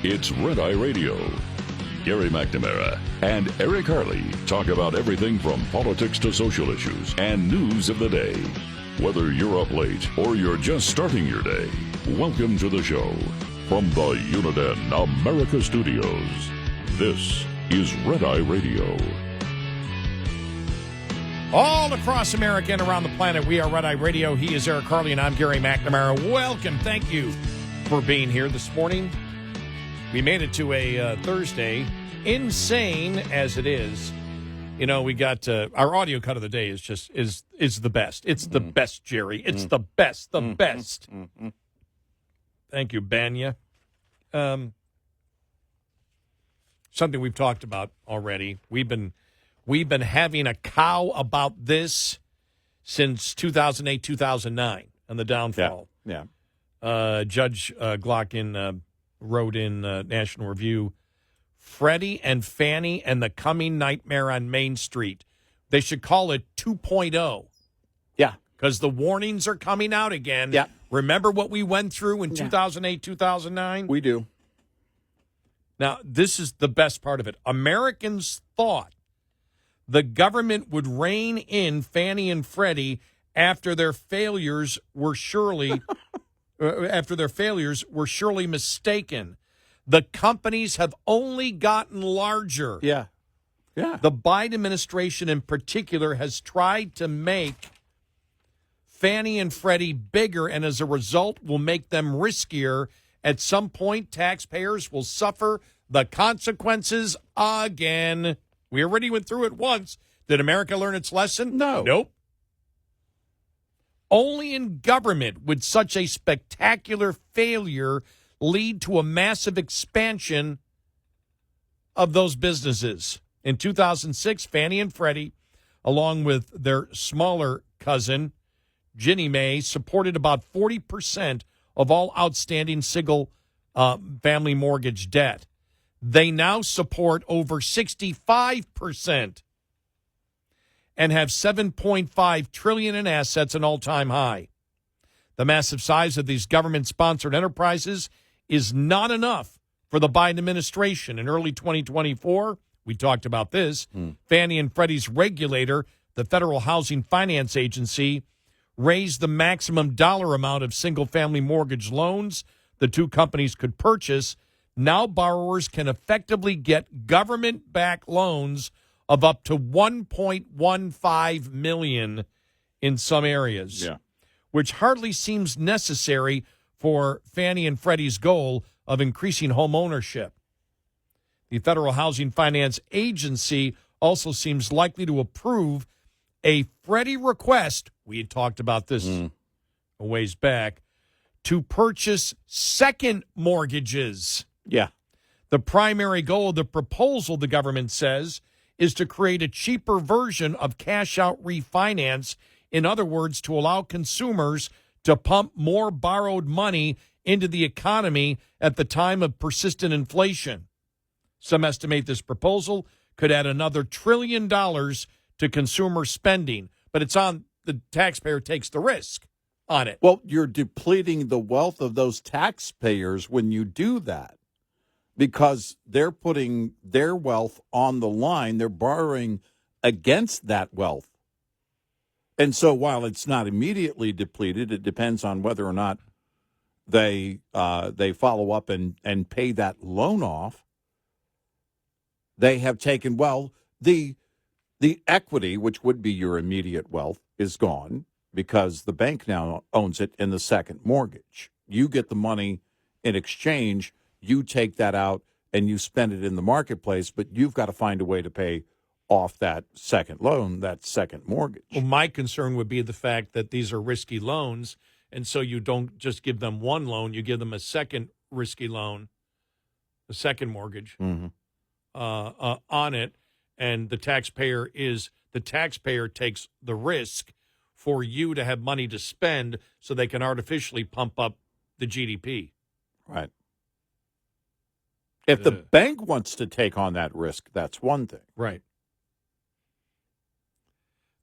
It's Red Eye Radio. Gary McNamara and Eric Harley talk about everything from politics to social issues and news of the day. Whether you're up late or you're just starting your day, welcome to the show. From the Uniden America Studios, this is Red Eye Radio. All across America and around the planet, we are Red Eye Radio. He is Eric Harley, and I'm Gary McNamara. Welcome. Thank you for being here this morning. We made it to a Thursday, insane as it is. You know, we got our audio cut of the day is the best. It's the best, Jerry. It's the best, the best. Thank you, Banya. Something we've talked about already. We've been having a cow about this since 2008, 2009, and the downfall. Yeah. Judge Glocken wrote in National Review, Freddie and Fannie and the coming nightmare on Main Street. They should call it 2.0. Yeah. Because the warnings are coming out again. Yeah. Remember what we went through in 2008, 2009? We do. Now, this is the best part of it. Americans thought the government would rein in Fannie and Freddie after their failures were surely mistaken. The companies have only gotten larger. Yeah. The Biden administration in particular has tried to make Fannie and Freddie bigger, and as a result will make them riskier. At some point, taxpayers will suffer the consequences again. We already went through it once. Did America learn its lesson? No. Nope. Only in government would such a spectacular failure lead to a massive expansion of those businesses. In 2006, Fannie and Freddie, along with their smaller cousin, Ginnie Mae, supported about 40% of all outstanding single family mortgage debt. They now support over 65% and have $7.5 trillion in assets, an all-time high. The massive size of these government-sponsored enterprises is not enough for the Biden administration. In early 2024, we talked about this, Fannie and Freddie's regulator, the Federal Housing Finance Agency, raised the maximum dollar amount of single-family mortgage loans the two companies could purchase. Now borrowers can effectively get government-backed loans of up to $1.15 million in some areas, which hardly seems necessary for Fannie and Freddie's goal of increasing home ownership. The Federal Housing Finance Agency also seems likely to approve a Freddie request, we had talked about this a ways back, to purchase second mortgages. Yeah. The primary goal of the proposal, the government says, is to create a cheaper version of cash-out refinance. In other words, to allow consumers to pump more borrowed money into the economy at the time of persistent inflation. Some estimate this proposal could add another $1 trillion to consumer spending, but it's on the taxpayer takes the risk on it. Well, you're depleting the wealth of those taxpayers when you do that because they're putting their wealth on the line. They're borrowing against that wealth. And so while it's not immediately depleted, it depends on whether or not they follow up and pay that loan off. They have taken, the equity, which would be your immediate wealth, is gone because the bank now owns it in the second mortgage. You get the money in exchange, you take that out, and you spend it in the marketplace, but you've got to find a way to pay off that second loan, that second mortgage. Well, my concern would be the fact that these are risky loans, and so you don't just give them one loan, you give them a second risky loan, a second mortgage on it, and the taxpayer takes the risk for you to have money to spend so they can artificially pump up the GDP. Right. If the bank wants to take on that risk, that's one thing. Right.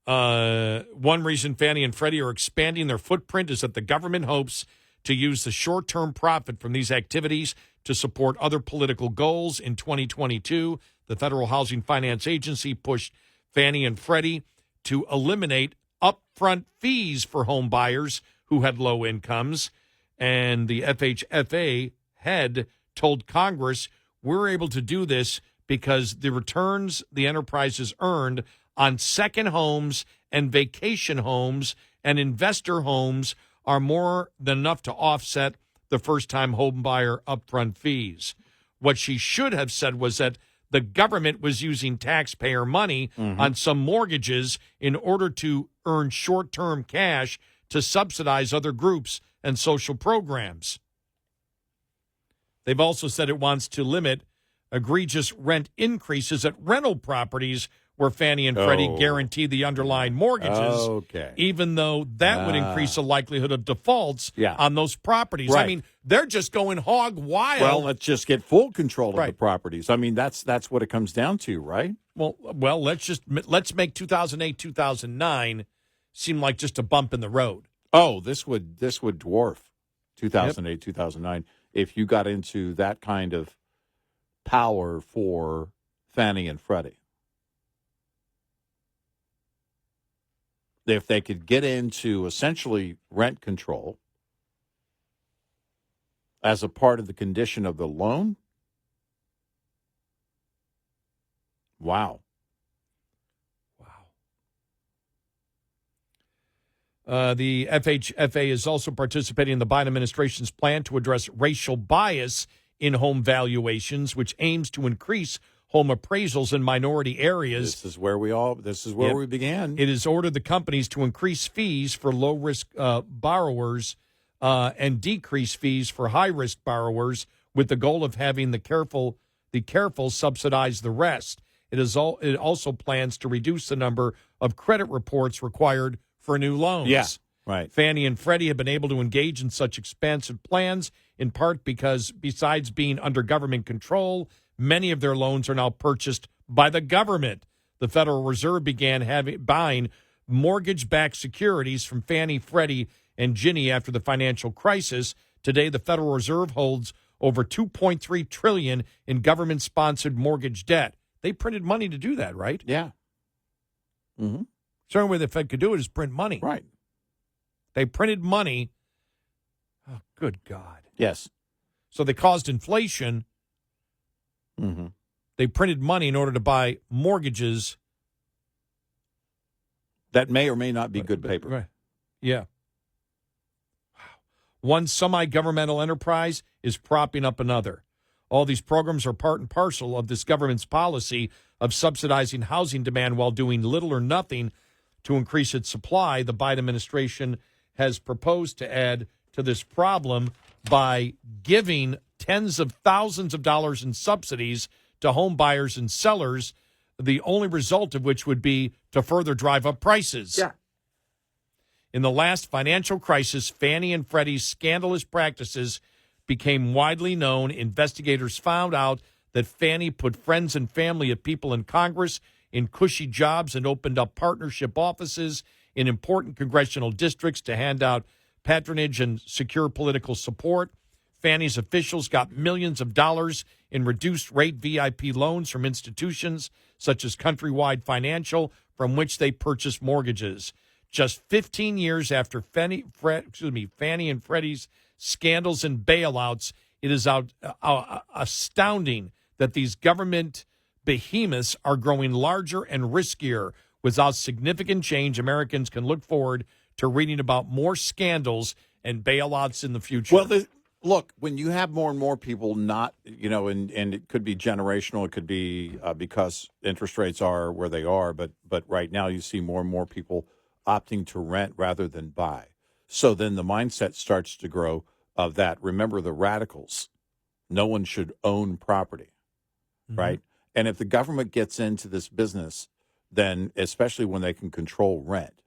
One reason Fannie and Freddie are expanding their footprint is that the government hopes to use the short-term profit from these activities to support other political goals. In 2022, the Federal Housing Finance Agency pushed Fannie and Freddie to eliminate upfront fees for home buyers who had low incomes. And the FHFA head told Congress, we're able to do this because the returns the enterprises earned on second homes and vacation homes and investor homes are more than enough to offset the first-time home buyer upfront fees. What she should have said was that the government was using taxpayer money on some mortgages in order to earn short-term cash to subsidize other groups and social programs. They've also said it wants to limit egregious rent increases at rental properties where Fannie and Freddie guarantee the underlying mortgages, even though that would increase the likelihood of defaults on those properties. Right. I mean, they're just going hog wild. Well, let's just get full control of the properties. I mean, that's what it comes down to, right? Well, let's make 2008, 2009 seem like just a bump in the road. Oh, this would dwarf 2008, 2009 if you got into that kind of power for Fannie and Freddie. If they could get into essentially rent control as a part of the condition of the loan, wow. The FHFA is also participating in the Biden administration's plan to address racial bias in home valuations, which aims to increase home appraisals in minority areas. This is where we began. It has ordered the companies to increase fees for low-risk borrowers and decrease fees for high-risk borrowers with the goal of having the careful subsidize the rest. It also plans to reduce the number of credit reports required for new loans. Yeah, right. Fannie and Freddie have been able to engage in such expansive plans, in part because besides being under government control, many of their loans are now purchased by the government. The Federal Reserve began buying mortgage-backed securities from Fannie, Freddie, and Ginnie after the financial crisis. Today, the Federal Reserve holds over $2.3 trillion in government-sponsored mortgage debt. They printed money to do that, right? Yeah. Mm-hmm. The only way the Fed could do it is print money. Right. They printed money. Oh, good God. Yes. So they caused inflation. Mm-hmm. They printed money in order to buy mortgages. That may or may not be good paper. Right. Yeah. Wow. One semi-governmental enterprise is propping up another. All these programs are part and parcel of this government's policy of subsidizing housing demand while doing little or nothing to increase its supply. The Biden administration has proposed to add to this problem by giving tens of thousands of dollars in subsidies to home buyers and sellers, the only result of which would be to further drive up prices. Yeah. In the last financial crisis, Fannie and Freddie's scandalous practices became widely known. Investigators found out that Fannie put friends and family of people in Congress in cushy jobs and opened up partnership offices in important congressional districts to hand out patronage and secure political support. Fannie's officials got millions of dollars in reduced rate VIP loans from institutions such as Countrywide Financial, from which they purchased mortgages. Just 15 years after Fannie and Freddie's scandals and bailouts, it is astounding that these government behemoths are growing larger and riskier. Without significant change, Americans can look forward to reading about more scandals and bailouts in the future. Well, look, when you have more and more people not, and it could be generational, it could be because interest rates are where they are, but right now you see more and more people opting to rent rather than buy. So then the mindset starts to grow of that. Remember the radicals. No one should own property, right? And if the government gets into this business, then especially when they can control rent,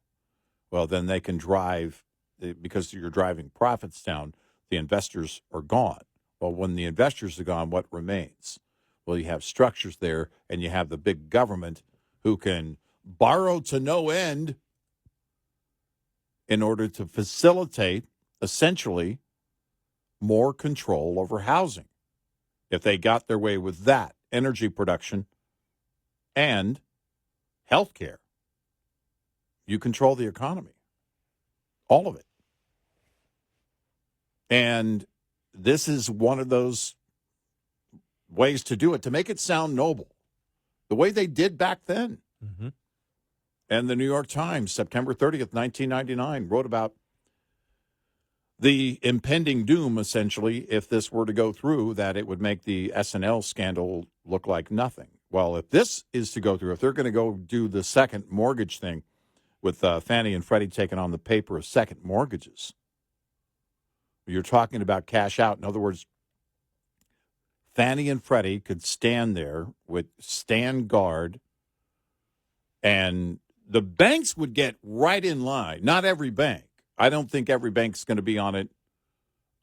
well, then they can drive, because you're driving profits down, the investors are gone. Well, when the investors are gone, what remains? Well, you have structures there, and you have the big government who can borrow to no end in order to facilitate, essentially, more control over housing. if they got their way with that, energy production and health care, you control the economy. All of it. And this is one of those ways to do it, to make it sound noble, the way they did back then. Mm-hmm. And the New York Times, September 30th, 1999, wrote about the impending doom, essentially, if this were to go through, that it would make the S&L scandal look like nothing. Well, if this is to go through, if they're going to go do the second mortgage thing with Fannie and Freddie taking on the paper of second mortgages, you're talking about cash out. In other words, Fannie and Freddie could stand there with stand guard, and the banks would get right in line. Not every bank. I don't think every bank's going to be on it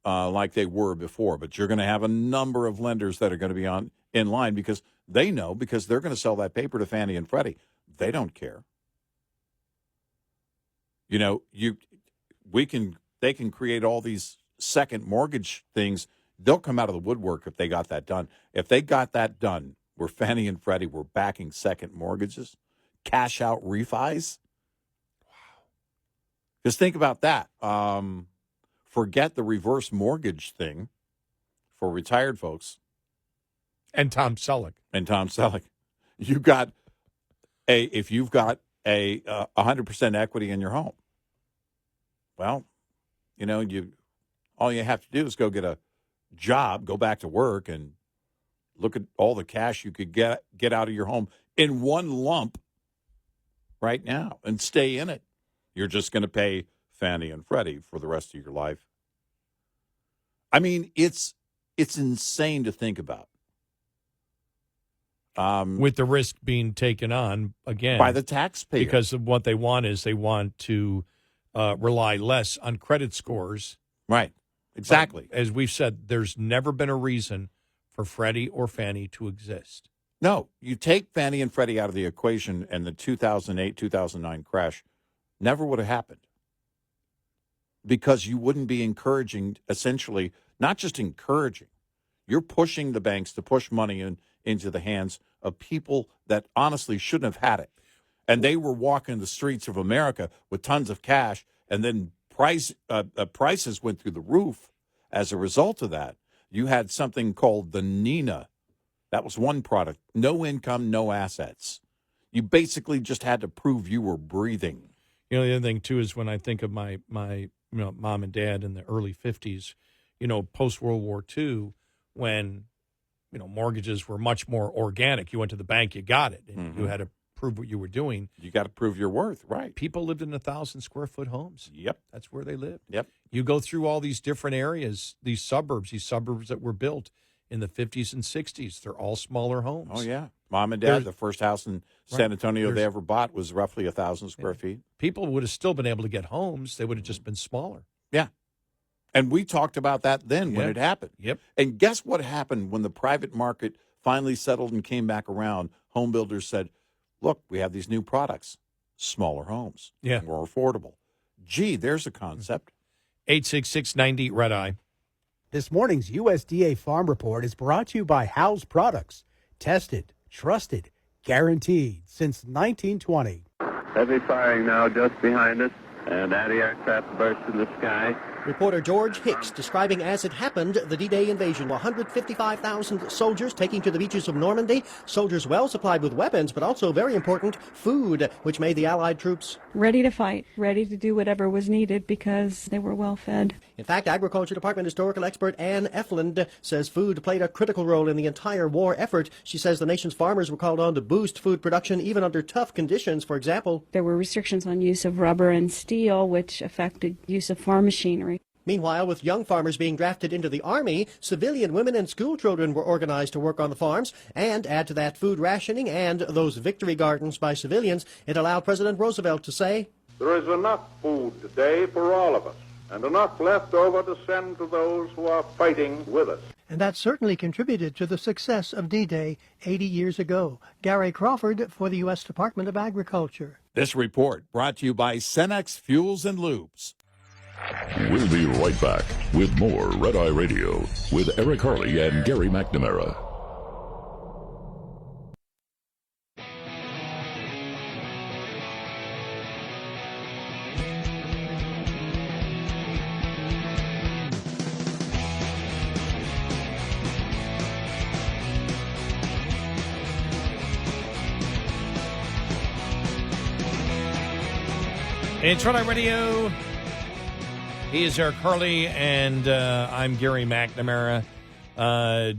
like they were before, but you're going to have a number of lenders that are going to be in line because they know, because they're going to sell that paper to Fannie and Freddie. They don't care. You know, they can create all these second mortgage things. They'll come out of the woodwork if they got that done. If they got that done, where Fannie and Freddie were backing second mortgages, cash out refis. Wow. Just think about that. Forget the reverse mortgage thing for retired folks. And Tom Selleck. You got if you've got a 100% equity in your home, well, you know, all you have to do is go get a job, go back to work, and look at all the cash you could get out of your home in one lump right now and stay in it. You're just going to pay Fannie and Freddie for the rest of your life. I mean, it's insane to think about. With the risk being taken on, again, by the taxpayer. Because of what they want is they want to rely less on credit scores. Right. Exactly. But as we've said, there's never been a reason for Freddie or Fannie to exist. No, you take Fannie and Freddie out of the equation, and the 2008-2009 crash never would have happened, because you wouldn't be encouraging, essentially, not just encouraging, you're pushing the banks to push money into the hands of people that honestly shouldn't have had it. And they were walking the streets of America with tons of cash, and then prices went through the roof as a result of that. You had something called the Nina. That was one product. No income, no assets. You basically just had to prove you were breathing. You know, the other thing, too, is when I think of my mom and dad in the early 50s, post-World War II, when, mortgages were much more organic. You went to the bank, you got it, and you had to prove what you were doing. You got to prove your worth, right. People lived in 1,000-square-foot homes. Yep. That's where they lived. Yep. You go through all these different areas, these suburbs that were built in the 50s and 60s. They're all smaller homes. Oh, yeah. Mom and Dad, the first house in San Antonio they ever bought was roughly 1,000 square feet. People would have still been able to get homes. They would have just been smaller. Yeah. And we talked about that then when it happened. Yep. And guess what happened when the private market finally settled and came back around? Home builders said, look, we have these new products, smaller homes, more affordable. Gee, there's a concept. 866-90 Red Eye. This morning's USDA Farm Report is brought to you by House Products. Tested, trusted, guaranteed since 1920. Heavy firing now just behind us, and anti-aircraft burst in the sky. Reporter George Hicks describing as it happened the D-Day invasion. 155,000 soldiers taking to the beaches of Normandy. Soldiers well supplied with weapons, but also, very important, food, which made the Allied troops ready to fight, ready to do whatever was needed because they were well fed. In fact, Agriculture Department historical expert Ann Efland says food played a critical role in the entire war effort. She says the nation's farmers were called on to boost food production even under tough conditions. For example, there were restrictions on use of rubber and steel, which affected use of farm machinery. Meanwhile, with young farmers being drafted into the Army, civilian women and school children were organized to work on the farms. And add to that food rationing and those victory gardens by civilians, it allowed President Roosevelt to say, "There is enough food today for all of us, and enough left over to send to those who are fighting with us." And that certainly contributed to the success of D-Day 80 years ago. Gary Crawford for the U.S. Department of Agriculture. This report brought to you by Cenex Fuels and Lubes. We'll be right back with more Red Eye Radio with Eric Harley and Gary McNamara. It's Red Eye Radio. He is Eric Harley, and I'm Gary McNamara.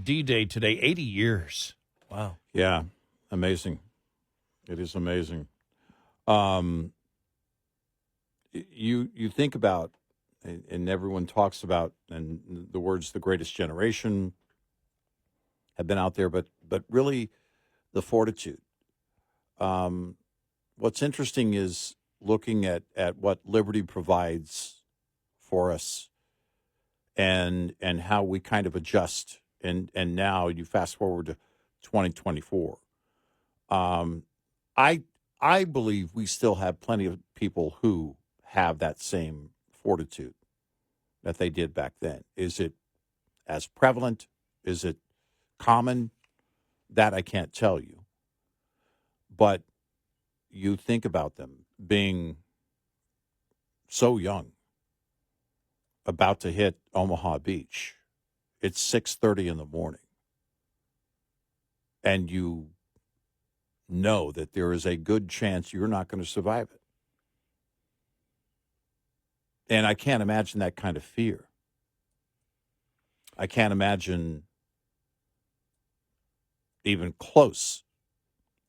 D-Day today, 80 years. Wow. Yeah, amazing. It is amazing. You think about, and everyone talks about, and the words "the greatest generation" have been out there, but really, the fortitude. What's interesting is looking at what liberty provides for us, and how we kind of adjust, and now you fast forward to 2024. I believe we still have plenty of people who have that same fortitude that they did back then. Is it as prevalent? Is it common? That I can't tell you. But you think about them being so young, about to hit Omaha Beach. It's 6:30 in the morning. And you know that there is a good chance you're not going to survive it. And I can't imagine that kind of fear. I can't imagine even close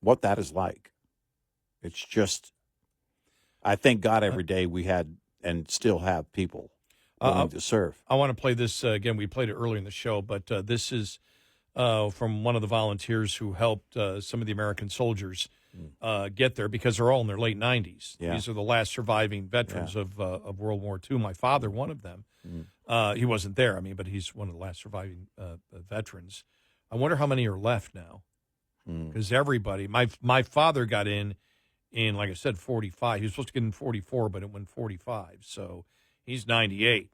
what that is like. It's just, I thank God every day we had and still have people willing to serve. I want to play this again. We played it earlier in the show, but this is from one of the volunteers who helped some of the American soldiers get there, because they're all in their late 90s. Yeah. These are the last surviving veterans of World War II. My father, one of them. He wasn't there, but he's one of the last surviving veterans. I wonder how many are left now, because everybody, my father got in, like I said, 45. He was supposed to get in 44, but it went 45. So he's 98.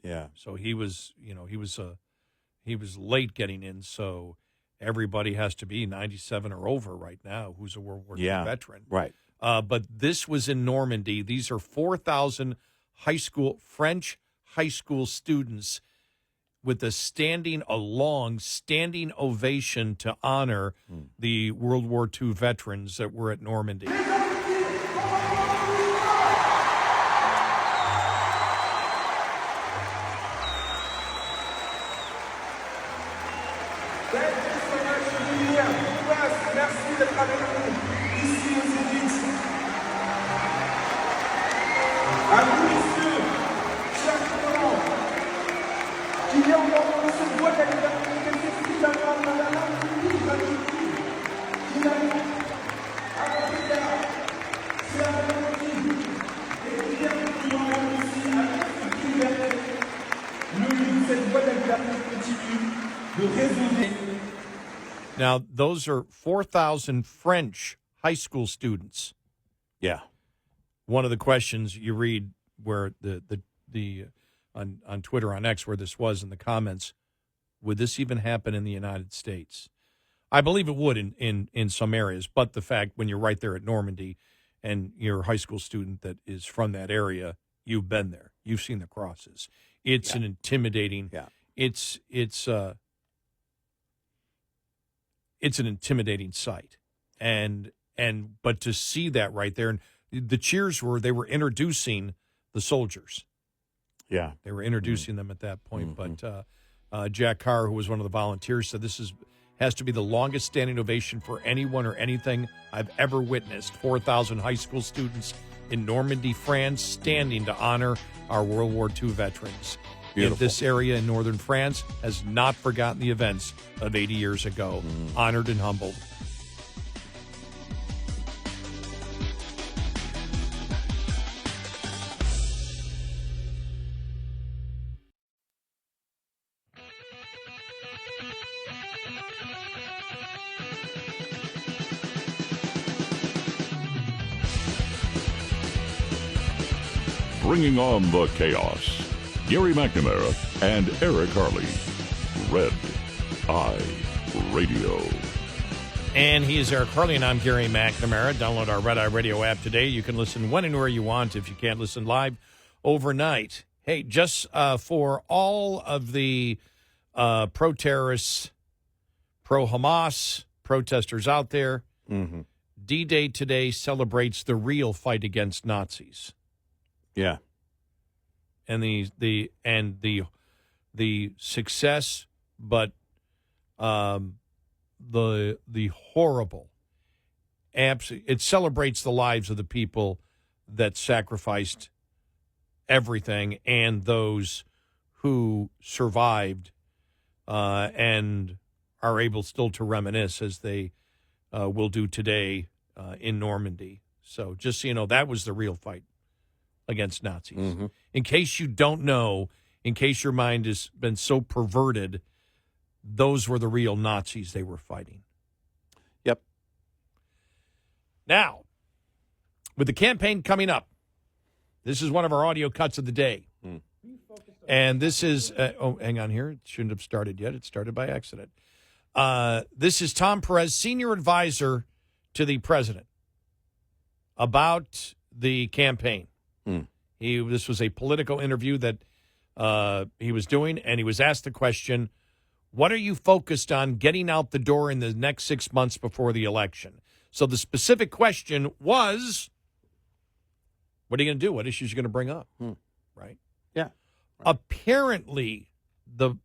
Yeah. So he was late getting in. So everybody has to be 97 or over right now who's a World War II veteran. Right. But this was in Normandy. These are 4,000 French high school students with a long standing ovation to honor the World War II veterans that were at Normandy. Merci d'être avec nous ici aujourd'hui. À vous, messieurs, chers parents, qui est encore dans ce bois d'anniversaire, qui s'explique à moi, madame, qui n'a c'est à vous, et qui est toujours ici avec cette liberté. Cette bois d'anniversaire continue de résonner. Now, those are 4,000 French high school students. Yeah. One of the questions you read where on Twitter, on X, where this was in the comments, would this even happen in the United States? I believe it would in some areas, but the fact when you're right there at Normandy and you're a high school student that is from that area, you've been there. You've seen the crosses. It's an intimidating. Yeah. It's an intimidating sight, but to see that right there, and the cheers they were introducing the soldiers. Yeah, they were introducing them at that point. But Jack Carr, who was one of the volunteers, said this has to be the longest standing ovation for anyone or anything I've ever witnessed. 4,000 high school students in Normandy, France, standing to honor our World War II veterans. Beautiful. In this area in northern France has not forgotten the events of 80 years ago. Honored and humbled. Bringing on the chaos. Gary McNamara and Eric Harley. Red Eye Radio. And he is Eric Harley, and I'm Gary McNamara. Download our Red Eye Radio app today. You can listen when and where you want if you can't listen live overnight. Hey, just for all of the pro-terrorists, pro-Hamas protesters out there, D-Day today celebrates the real fight against Nazis. Yeah. And the success, but the horrible, it celebrates the lives of the people that sacrificed everything and those who survived and are able still to reminisce as they will do today in Normandy. So just so you know, that was the real fight against Nazis. In case you don't know, in case your mind has been so perverted, those were the real Nazis they were fighting. Yep. Now, with the campaign coming up, this is one of our audio cuts of the day. And this is, hang on here. It shouldn't have started yet. It started by accident. This is Tom Perez, senior advisor to the president, about the campaign. This was a political interview that he was doing, and he was asked the question, what are you focused on getting out the door in the next 6 months before the election? So the specific question was, what are you going to do? What issues are you going to bring up? Right? Yeah. Apparently, the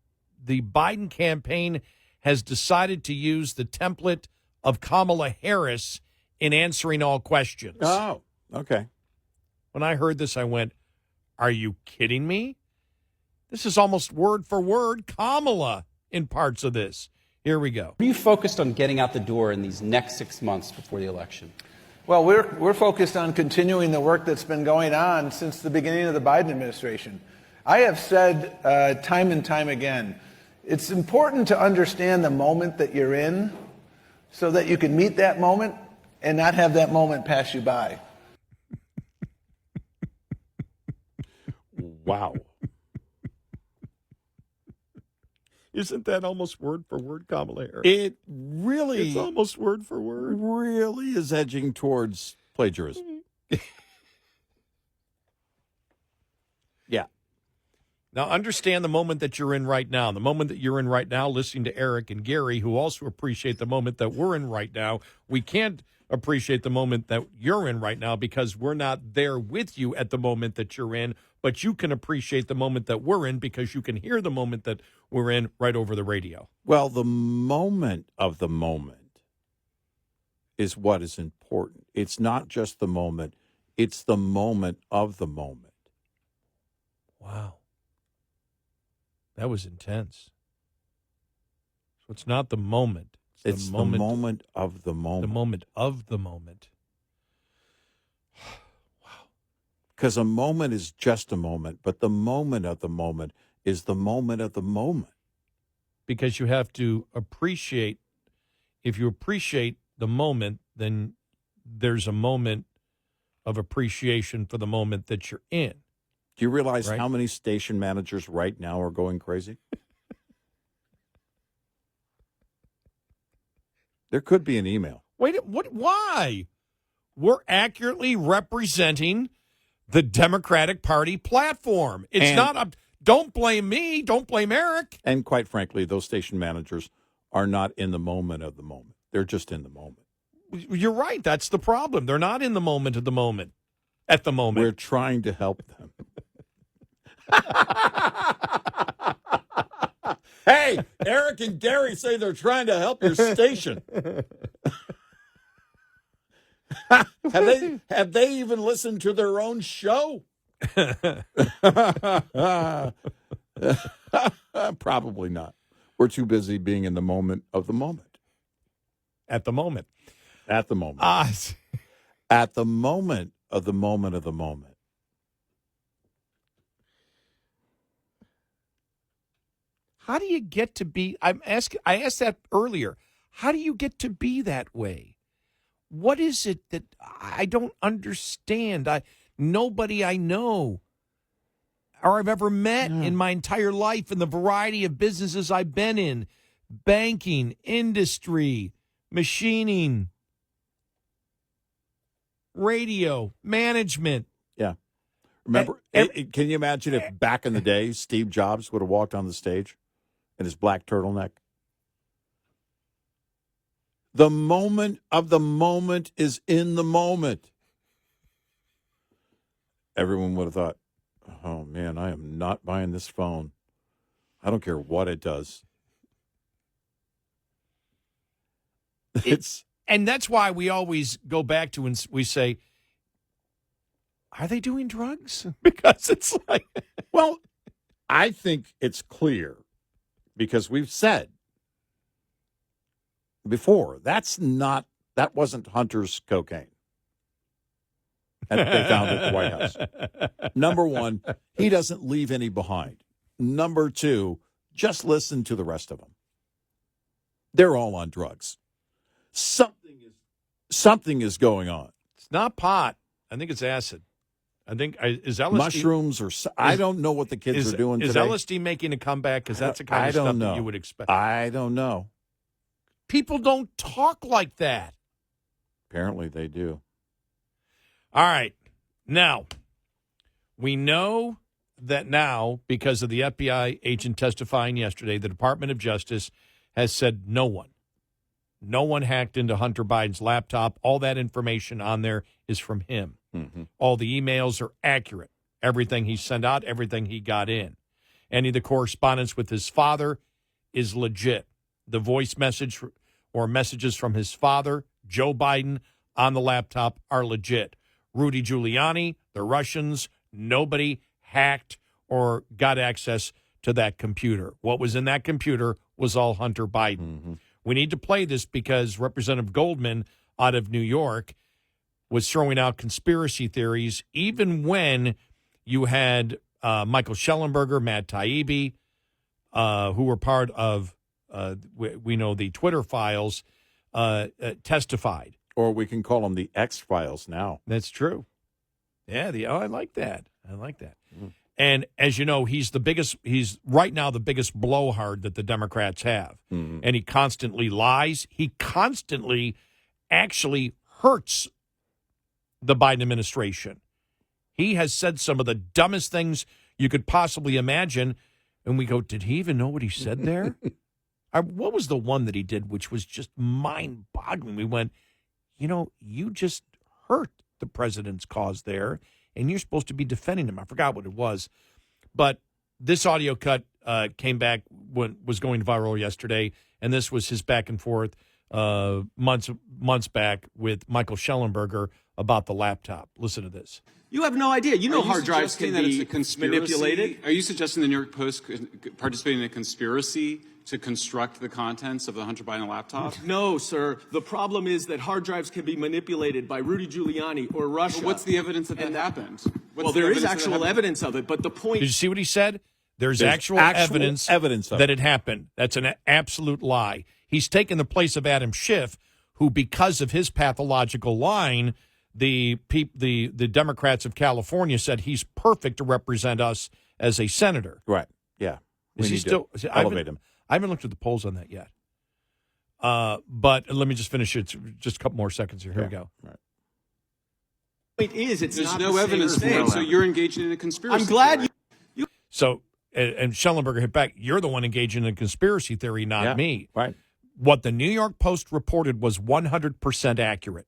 Biden campaign has decided to use the template of Kamala Harris in answering all questions. Oh, okay. When I heard this, I went, are you kidding me? This is almost word for word Kamala in parts of this. Here we go. Are you focused on getting out the door in these next 6 months before the election? Well, we're focused on continuing the work that's been going on since the beginning of the Biden administration. I have said time and time again, it's important to understand the moment that you're in so that you can meet that moment and not have that moment pass you by. Wow. Isn't that almost word for word Kamala Harris? It's almost word for word. Really is edging towards plagiarism. Yeah. Now, understand the moment that you're in right now. The moment that you're in right now, listening to Eric and Gary, who also appreciate the moment that we're in right now. We can't appreciate the moment that you're in right now because we're not there with you at the moment that you're in, but you can appreciate the moment that we're in because you can hear the moment that we're in right over the radio. Well, the moment of the moment is what is important. It's not just the moment. It's the moment of the moment. Wow. That was intense. So it's not the moment. It's the moment of the moment. The moment of the moment. Wow. Because a moment is just a moment, but the moment of the moment is the moment of the moment. Because you have to appreciate, if you appreciate the moment, then there's a moment of appreciation for the moment that you're in. Do you realize Right. how many station managers right now are going crazy? There could be an email. Wait, what? Why? We're accurately representing the Democratic Party platform. It's not. Don't blame me. Don't blame Eric. And quite frankly, those station managers are not in the moment of the moment. They're just in the moment. You're right. That's the problem. They're not in the moment of the moment. At the moment. We're trying to help them. Hey, Eric and Gary say they're trying to help your station. Have they even listened to their own show? Probably not. We're too busy being in the moment of the moment. At the moment. At the moment. At the moment of the moment of the moment. How do you get to be? I asked that earlier. How do you get to be that way? What is it that I don't understand? Nobody I know or I've ever met in my entire life in the variety of businesses I've been in. Banking, industry, machining, radio, management. Yeah. Remember, can you imagine if back in the day Steve Jobs would have walked on the stage in his black turtleneck? The moment of the moment is in the moment. Everyone would have thought, oh, man, I am not buying this phone. I don't care what it does. And that's why we always go back to and we say, are they doing drugs? Because it's like, well, I think it's clear because we've said before that wasn't Hunter's cocaine. And they found it at the White House. Number one, he doesn't leave any behind. Number two, just listen to the rest of them. They're all on drugs. Something is going on. It's not pot. I think it's acid. I think is LSD mushrooms or I don't know what the kids are doing today. Is LSD making a comeback? Because that's the kind of stuff that you would expect. I don't know. People don't talk like that. Apparently they do. All right. Now, we know that now, because of the FBI agent testifying yesterday, the Department of Justice has said no one hacked into Hunter Biden's laptop. All that information on there is from him. Mm-hmm. All the emails are accurate. Everything he sent out, everything he got in. Any of the correspondence with his father is legit. The voice message or messages from his father, Joe Biden, on the laptop are legit. Rudy Giuliani, the Russians, nobody hacked or got access to that computer. What was in that computer was all Hunter Biden. Mm-hmm. We need to play this because Representative Goldman out of New York was throwing out conspiracy theories, even when you had Michael Schellenberger, Matt Taibbi, who were part of, we know, the Twitter files, testified. Or we can call them the X-Files now. That's true. Yeah, I like that. Mm. And as you know, he's right now the biggest blowhard that the Democrats have. Mm-hmm. And he constantly lies. He constantly actually hurts the Biden administration. He has said some of the dumbest things you could possibly imagine. And we go, did he even know what he said there? What was the one that he did, which was just mind-boggling? We went, you just hurt the president's cause there, and you're supposed to be defending him. I forgot what it was. But this audio cut came back when was going viral yesterday, and this was his back and forth months back with Michael Schellenberger about the laptop. Listen to this. You have no idea. You know hard drives can be manipulated. Are you suggesting the New York Post participated in a conspiracy to construct the contents of the Hunter Biden laptop? No, sir. The problem is that hard drives can be manipulated by Rudy Giuliani or Russia. Well, what's the evidence that happened? Well, there is actual evidence of it, but the point... Did you see what he said? There's actual evidence of that it happened. That's an absolute lie. He's taken the place of Adam Schiff, who, because of his pathological lying, the Democrats of California said he's perfect to represent us as a senator. Right. Yeah. Is he still elevate him? I haven't looked at the polls on that yet. But let me just finish it. Just a couple more seconds here. Here we go. Right. Point is, it's There's not no the evidence for it, so you're engaging in a conspiracy. I'm glad you. So, and Schellenberger hit back. You're the one engaging in a conspiracy theory, not me. Right. What the New York Post reported was 100% accurate.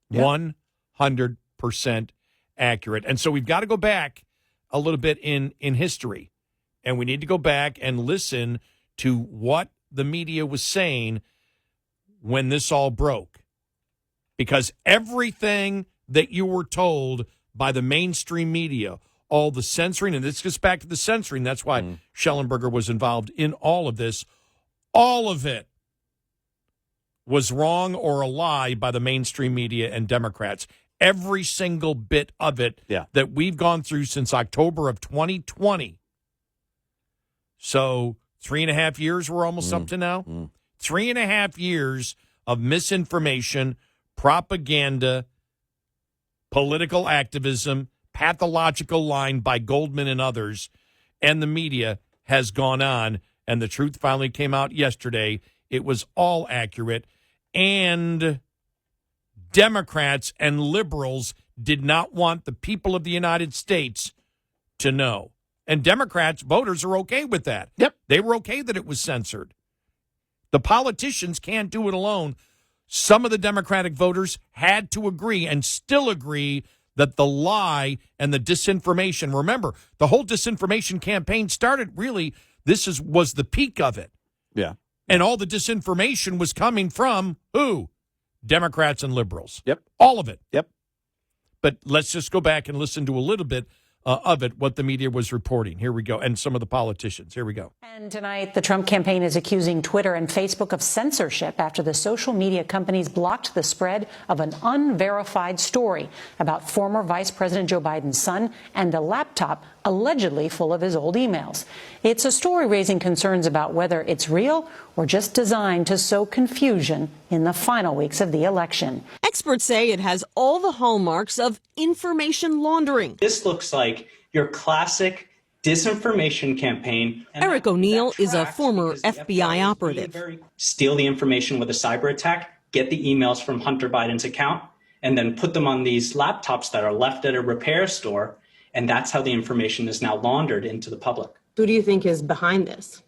Yeah. 100% accurate. And so we've got to go back a little bit in history. And we need to go back and listen to what the media was saying when this all broke. Because everything that you were told by the mainstream media, all the censoring, and this gets back to the censoring, that's why Schellenberger was involved in all of this, all of it was wrong or a lie by the mainstream media and Democrats. Every single bit of it that we've gone through since October of 2020. So 3.5 years we're almost up to now. 3.5 years of misinformation, propaganda, political activism, pathological line by Goldman and others and the media has gone on, and the truth finally came out yesterday. It was all accurate, and Democrats and liberals did not want the people of the United States to know. And Democrats, voters, are okay with that. Yep. They were okay that it was censored. The politicians can't do it alone. Some of the Democratic voters had to agree and still agree that the lie and the disinformation, remember, the whole disinformation campaign started really, was the peak of it. Yeah. And all the disinformation was coming from who? Democrats and liberals. Yep. All of it. Yep. But let's just go back and listen to a little bit of it, what the media was reporting. Here we go. And some of the politicians. Here we go. And tonight, the Trump campaign is accusing Twitter and Facebook of censorship after the social media companies blocked the spread of an unverified story about former Vice President Joe Biden's son and a laptop allegedly full of his old emails. It's a story raising concerns about whether it's real or just designed to sow confusion in the final weeks of the election. Experts say it has all the hallmarks of information laundering. This looks like your classic disinformation campaign. Eric O'Neill is a former FBI operative. Steal the information with a cyber attack, get the emails from Hunter Biden's account, and then put them on these laptops that are left at a repair store. And that's how the information is now laundered into the public. Who do you think is behind this?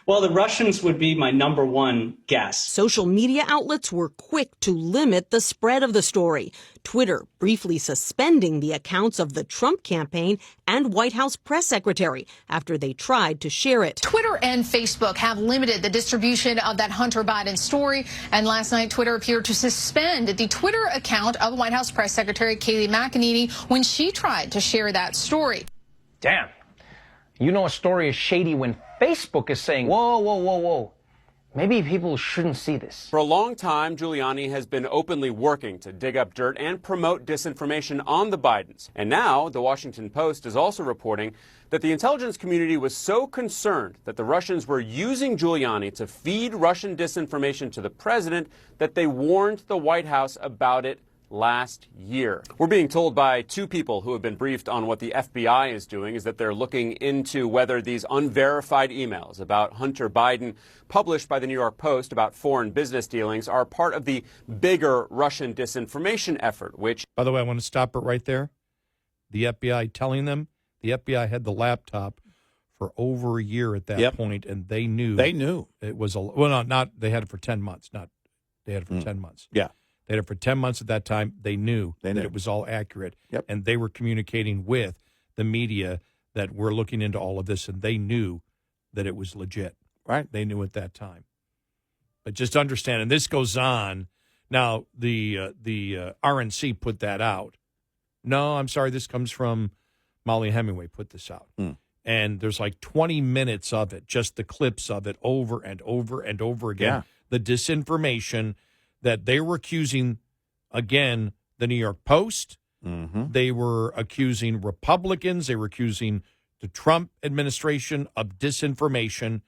Well, the Russians would be my number one guess. Social media outlets were quick to limit the spread of the story. Twitter briefly suspending the accounts of the Trump campaign and White House press secretary after they tried to share it. Twitter and Facebook have limited the distribution of that Hunter Biden story. And last night, Twitter appeared to suspend the Twitter account of White House press secretary Kayleigh McEnany when she tried to share that story. Damn. You know a story is shady when Facebook is saying, whoa, whoa, whoa, whoa. Maybe people shouldn't see this. For a long time, Giuliani has been openly working to dig up dirt and promote disinformation on the Bidens. And now, the Washington Post is also reporting that the intelligence community was so concerned that the Russians were using Giuliani to feed Russian disinformation to the president that they warned the White House about it last year. We're being told by two people who have been briefed on what the FBI is doing is that they're looking into whether these unverified emails about Hunter Biden published by the New York Post about foreign business dealings are part of the bigger Russian disinformation effort, which... By the way, I want to stop it right there. The FBI telling them, the FBI had the laptop for over a year at that point, and they knew. They knew. It was, not, they had it for 10 months, they had it for 10 months. Yeah. They had it for 10 months at that time. They knew that it was all accurate. Yep. And they were communicating with the media that we're looking into all of this, and they knew that it was legit. Right. They knew at that time. But just understand, and this goes on. Now, the RNC put that out. No, I'm sorry, this comes from Molly Hemingway put this out. And there's like 20 minutes of it, just the clips of it over and over and over again. Yeah. The disinformation that they were accusing, again, the New York Post. Mm-hmm. They were accusing Republicans. They were accusing the Trump administration of disinformation.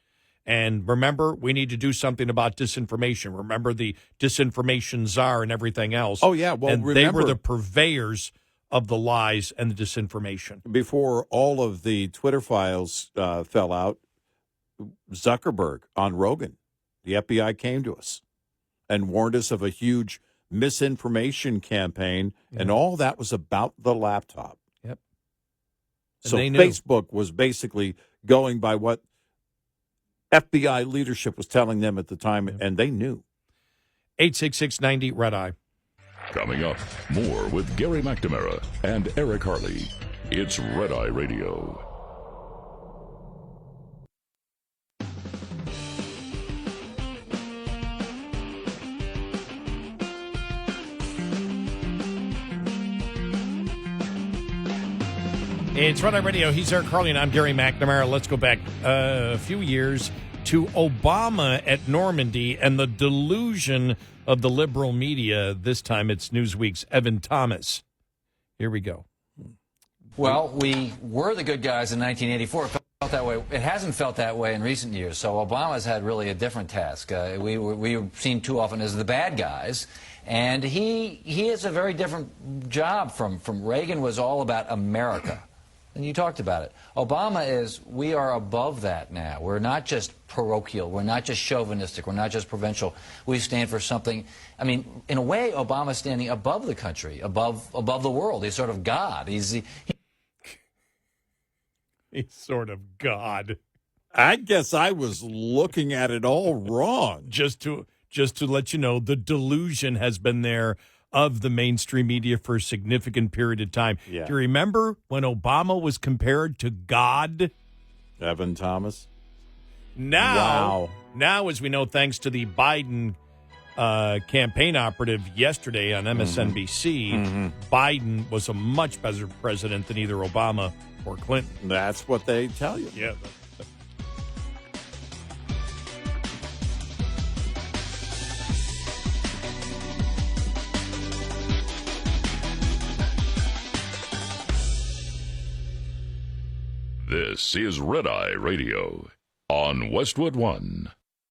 And remember, we need to do something about disinformation. Remember the disinformation czar and everything else. Oh, yeah. Well, and they were the purveyors of the lies and the disinformation. Before all of the Twitter files fell out, Zuckerberg on Rogan, the FBI came to us and warned us of a huge misinformation campaign, and all that was about the laptop. Yep. So they knew. Facebook was basically going by what FBI leadership was telling them at the time, and they knew. 866-90 Red Eye. Coming up, more with Gary McNamara and Eric Harley. It's Red Eye Radio. It's Red Eye Radio. He's Eric Harley, and I'm Gary McNamara. Let's go back a few years to Obama at Normandy and the delusion of the liberal media. This time it's Newsweek's Evan Thomas. Here we go. Well, we were the good guys in 1984. Felt that way. It hasn't felt that way in recent years. So Obama's had really a different task. We were seen too often as the bad guys, and he has a very different job from Reagan. Was all about America, and you talked about it. Obama is. We are above that now. We're not just parochial. We're not just chauvinistic. We're not just provincial. We stand for something. I mean, in a way, Obama's standing above the country, above the world. He's sort of God. He's sort of God. I guess I was looking at it all wrong. Just to let you know, the delusion has been there of the mainstream media for a significant period of time. Yeah. Do you remember when Obama was compared to God? Evan Thomas? Now, Wow. as we know, thanks to the Biden campaign operative yesterday on MSNBC, Biden was a much better president than either Obama or Clinton. That's what they tell you. Yeah. This is Red Eye Radio on Westwood One.